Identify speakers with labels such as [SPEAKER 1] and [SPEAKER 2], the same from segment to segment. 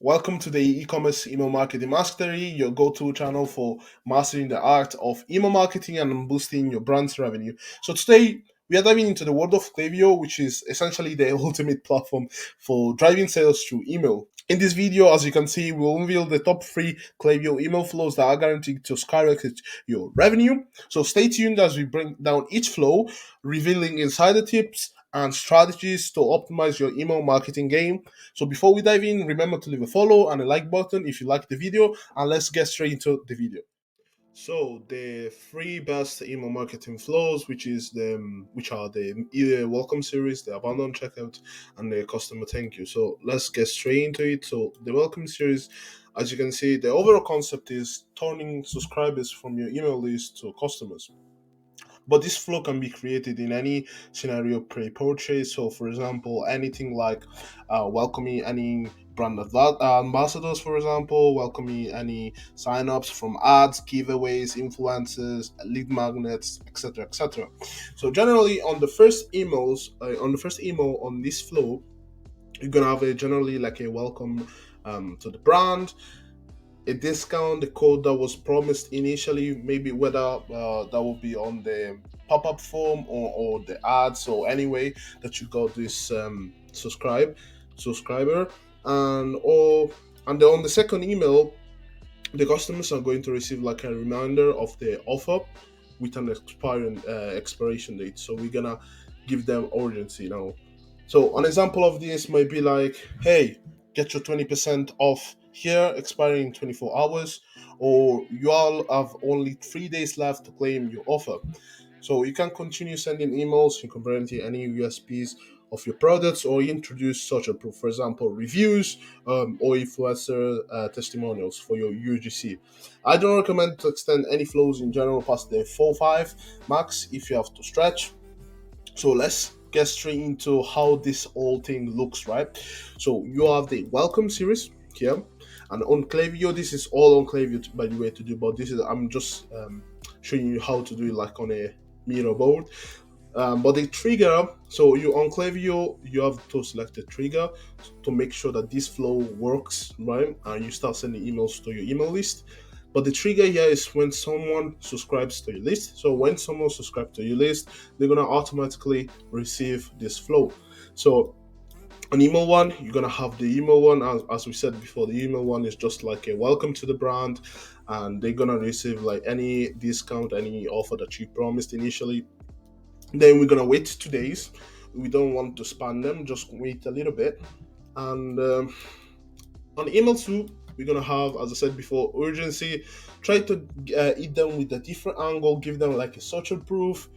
[SPEAKER 1] Welcome to the e-commerce email marketing mastery, your go-to channel for mastering the art of email marketing and boosting your brand's revenue. So today we are diving into the world of Klaviyo, which is essentially the ultimate platform for driving sales through email. In this video, as you can see, we'll unveil the top three Klaviyo email flows that are guaranteed to skyrocket your revenue. So stay tuned as we bring down each flow, revealing insider tips and strategies to optimize your email marketing game. So before we dive in, remember to leave a follow and a like button if you like the video, and let's get straight into the video. So the three best email marketing flows, which are the welcome series, the abandon checkout, and the customer thank you. So let's get straight into it. So the welcome series, as you can see, the overall concept is turning subscribers from your email list to customers. But this flow can be created in any scenario pre-purchase. So, for example, anything like welcoming any ambassadors, for example, welcoming any sign-ups from ads, giveaways, influencers, lead magnets, etc., etc. So, generally, on the first email on this flow, you're gonna have a generally like a welcome to the brand, a discount, the code that was promised initially, maybe whether that will be on the pop-up form or the ads or any way that you got this subscriber, and then on the second email, the customers are going to receive like a reminder of the offer with an expiration date. So we're gonna give them urgency now. So an example of this might be like, hey, get your 20% off here, expiring in 24 hours, or you all have only 3 days left to claim your offer. So you can continue sending emails, you can guarantee any USPs of your products, or introduce social proof, for example, reviews or influencer testimonials for your UGC. I don't recommend to extend any flows in general past the 4-5 max if you have to stretch. So let's get straight into how this whole thing looks, right? So you have the welcome series here, and on Klaviyo, this is all on Klaviyo, by the way, to do. But this is I'm just showing you how to do it like on a mirror board. But the trigger, so you on Klaviyo, you have to select the trigger to make sure that this flow works, right? And you start sending emails to your email list. But the trigger here is when someone subscribes to your list. So when someone subscribes to your list, they're gonna automatically receive this flow. So an email one, you're gonna have the email one, as we said before. The email one is just like a welcome to the brand, and they're gonna receive like any discount, any offer that you promised initially. Then we're gonna wait 2 days. We don't want to spam them, just wait a little bit. And on email two, we're gonna have, as I said before, urgency. Try to hit them with a different angle, give them like a social proof,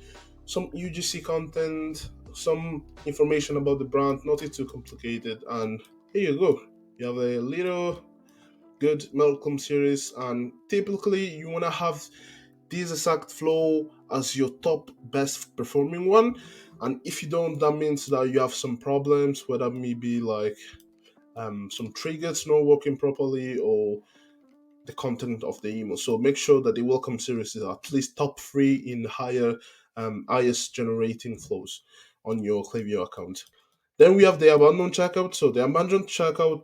[SPEAKER 1] some UGC content, some information about the brand, not too complicated. And here you go. You have a little good Malcolm series, and typically you wanna have this exact flow as your top best performing one. And if you don't, that means that you have some problems, whether maybe like some triggers not working properly or the content of the email. So make sure that the welcome series is at least top three in higher highest generating flows on your Klaviyo account. Then we have the abandoned checkout. So the abandoned checkout,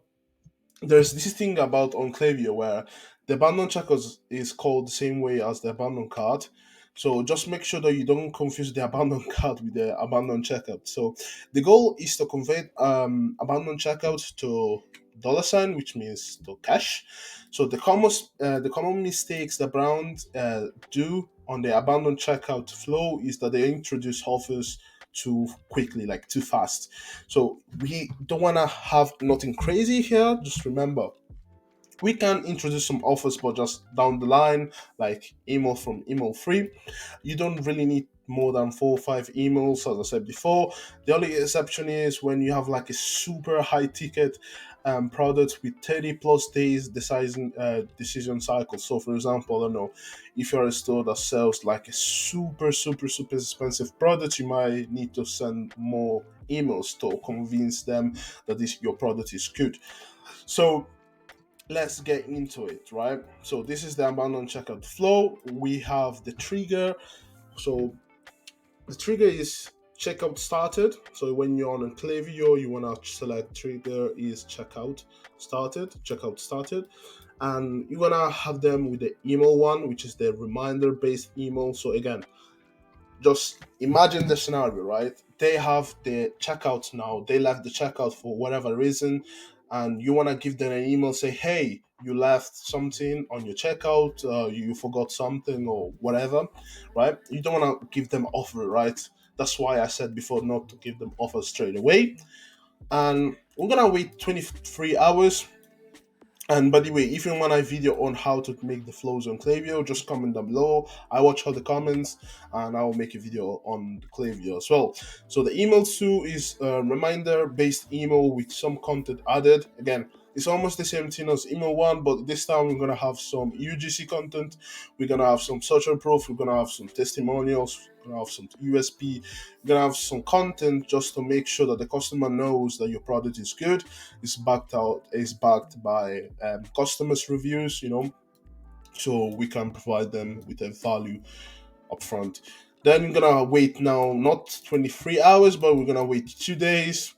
[SPEAKER 1] there's this thing about on Klaviyo where the abandoned checkout is called the same way as the abandoned cart. So just make sure that you don't confuse the abandoned cart with the abandoned checkout. So the goal is to convert abandoned checkout to dollar sign, which means to cash. So the common mistakes that brands do on the abandoned checkout flow is that they introduce offers too quickly, like too fast. So we don't want to have nothing crazy here. Just remember, we can introduce some offers, but just down the line, like email from email free. You don't really need more than 4 or 5 emails, as I said before. The only exception is when you have like a super high ticket product with 30 plus days decision cycle. So, for example, I don't know, if you're a store that sells like a super expensive product, you might need to send more emails to convince them that your product is good. So let's get into it, right? So this is the abandoned checkout flow. We have the trigger. So the trigger is checkout started. So when you're on Klaviyo, you want to select trigger is checkout started, and you're gonna have them with the email one, which is the reminder based email. So again, just imagine the scenario, right? They have the checkout now, they left the checkout for whatever reason, and you want to give them an email, say, hey, you left something on your checkout, you forgot something or whatever, right? You don't want to give them offer, right? That's why I said before not to give them offer straight away. And we're gonna wait 23 hours. And by the way, if you want a video on how to make the flows on Klaviyo, just comment down below. I watch all the comments and I will make a video on the Klaviyo as well. So the email 2 is a reminder based email with some content added. Again, it's almost the same thing as email 1, but this time we're going to have some UGC content. We're going to have some social proof. We're going to have some testimonials. We're going to have some USP. We're going to have some content just to make sure that the customer knows that your product is good. It's backed by customers reviews, so we can provide them with a value upfront. Then we're gonna wait now, not 23 hours, but we're gonna wait 2 days,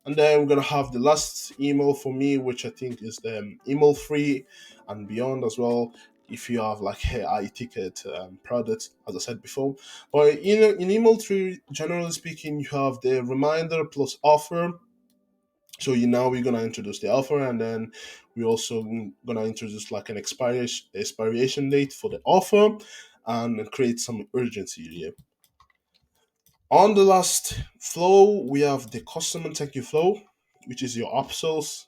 [SPEAKER 1] and then we're gonna have the last email for me, which I think is the email 3 and beyond as well, if you have like a high ticket product, as I said before. But in email 3, generally speaking, you have the reminder plus offer. So now we're gonna introduce the offer, and then we're also gonna introduce like an expiration date for the offer, and create some urgency here. On the last flow, we have the customer thank you flow, which is your upsells,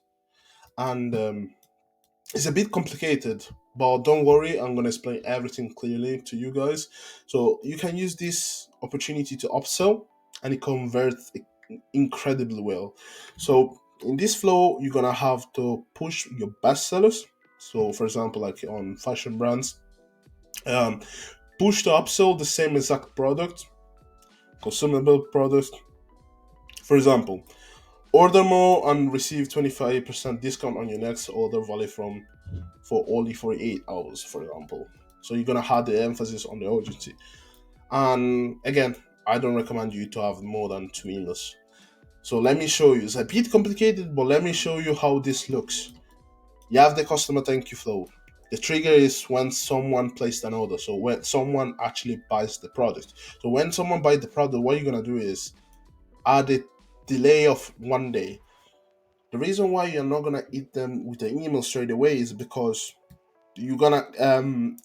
[SPEAKER 1] and it's a bit complicated, but don't worry, I'm gonna explain everything clearly to you guys. So you can use this opportunity to upsell, and it converts incredibly well. So in this flow, you're gonna have to push your best sellers. So for example, like on fashion brands, um, push to upsell the same exact product, consumable product. For example, order more and receive 25% discount on your next order valid for only 48 hours, for example. So you're gonna have the emphasis on the urgency. And again, I don't recommend you to have more than 2 emails. So let me show you. It's a bit complicated, but let me show you how this looks. You have the customer thank you flow. The trigger is when someone placed an order. So when someone actually buys the product. So when someone buys the product, what you're gonna do is add a delay of 1 day. The reason why you're not gonna eat them with the email straight away is because you're gonna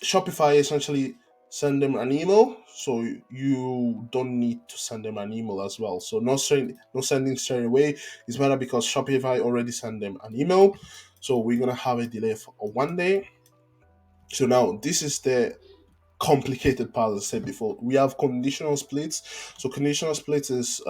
[SPEAKER 1] Shopify essentially send them an email, so you don't need to send them an email as well. So no sending straight away is better because Shopify already sent them an email. So we're gonna have a delay for 1 day. So now this is the complicated part. As I said before, we have conditional splits. So conditional splits is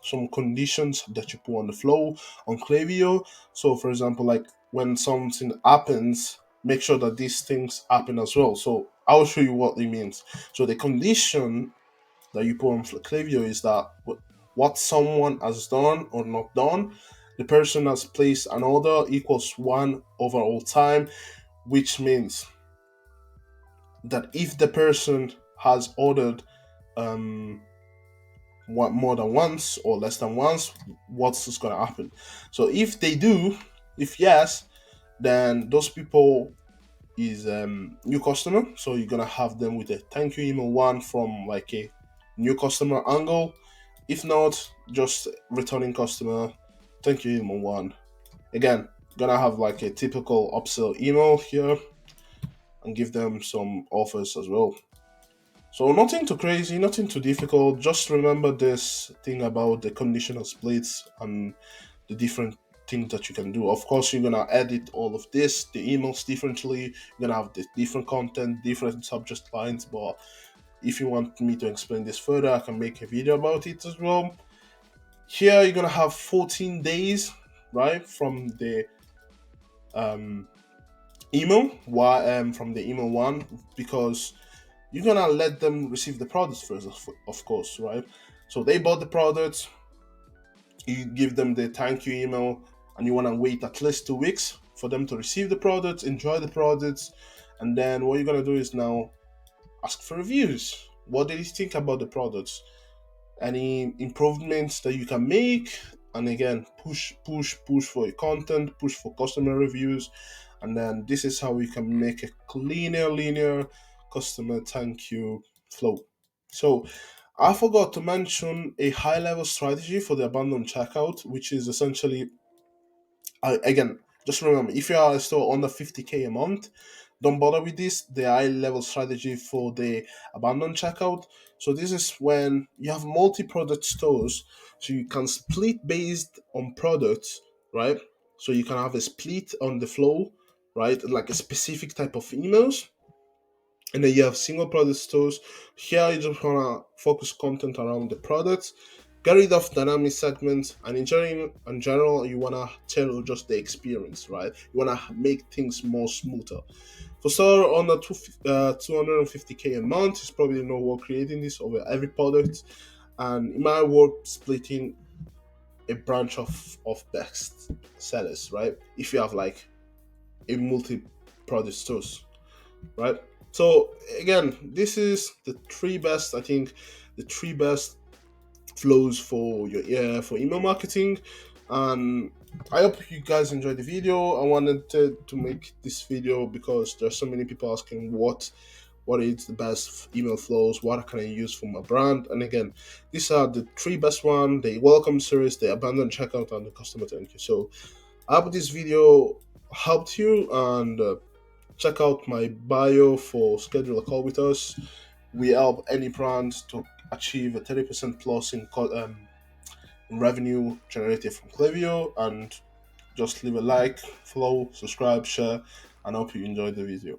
[SPEAKER 1] some conditions that you put on the flow on Klaviyo. So for example, like when something happens, make sure that these things happen as well. So I'll show you what it means. So the condition that you put on Klaviyo is that what someone has done or not done, the person has placed an order equals 1 over all time, which means that if the person has ordered more than once or less than once, what's going to happen? So if they do, if yes, then those people is new customer. So you're gonna have them with a thank you email 1 from like a new customer angle. If not, just returning customer, thank you email 1. Again, gonna have like a typical upsell email here and give them some offers as well. So nothing too crazy, nothing too difficult. Just remember this thing about the conditional splits and the different things that you can do. Of course, you're gonna edit all of this, the emails differently. You're gonna have the different content, different subject lines. But if you want me to explain this further, I can make a video about it as well. Here, you're gonna have 14 days, right, from the email. Why? From the email 1, because you're gonna let them receive the product first, of course, right? So they bought the product, you give them the thank you email, and you want to wait at least 2 weeks for them to receive the product, enjoy the products, and then what you're gonna do is now ask for reviews. What did you think about the products? any improvements that you can make, and again, push for your content, push for customer reviews, and then this is how we can make a linear customer thank you flow. So I forgot to mention a high level strategy for the abandoned checkout, which is essentially, again, just remember, if you are a store under 50K a month, don't bother with this. The high level strategy for the abandoned checkout. So this is when you have multi product stores, so you can split based on products, right? So you can have a split on the flow, right? Like a specific type of emails, and then you have single product stores. Here you just wanna focus content around the products, get rid of dynamic segments, and in general, you wanna tell just the experience, right? You wanna make things more smoother. For store under 250K a month, it's probably no work creating this over every product, and it might work splitting a branch of best sellers, right? If you have like a multi product stores, right? So again, this is the three best, I think, the three best flows for your for email marketing. And I hope you guys enjoyed the video. I wanted to make this video because there's so many people asking what is the best email flows, what can I use for my brand. And again, these are the three best one: the welcome series, the abandoned checkout, and the customer thank you. So I hope this video helped you, and check out my bio for schedule a call with us. We help any brand to achieve a 30% plus in revenue generated from Klaviyo. And just leave a like, follow, subscribe, share, and I hope you enjoyed the video.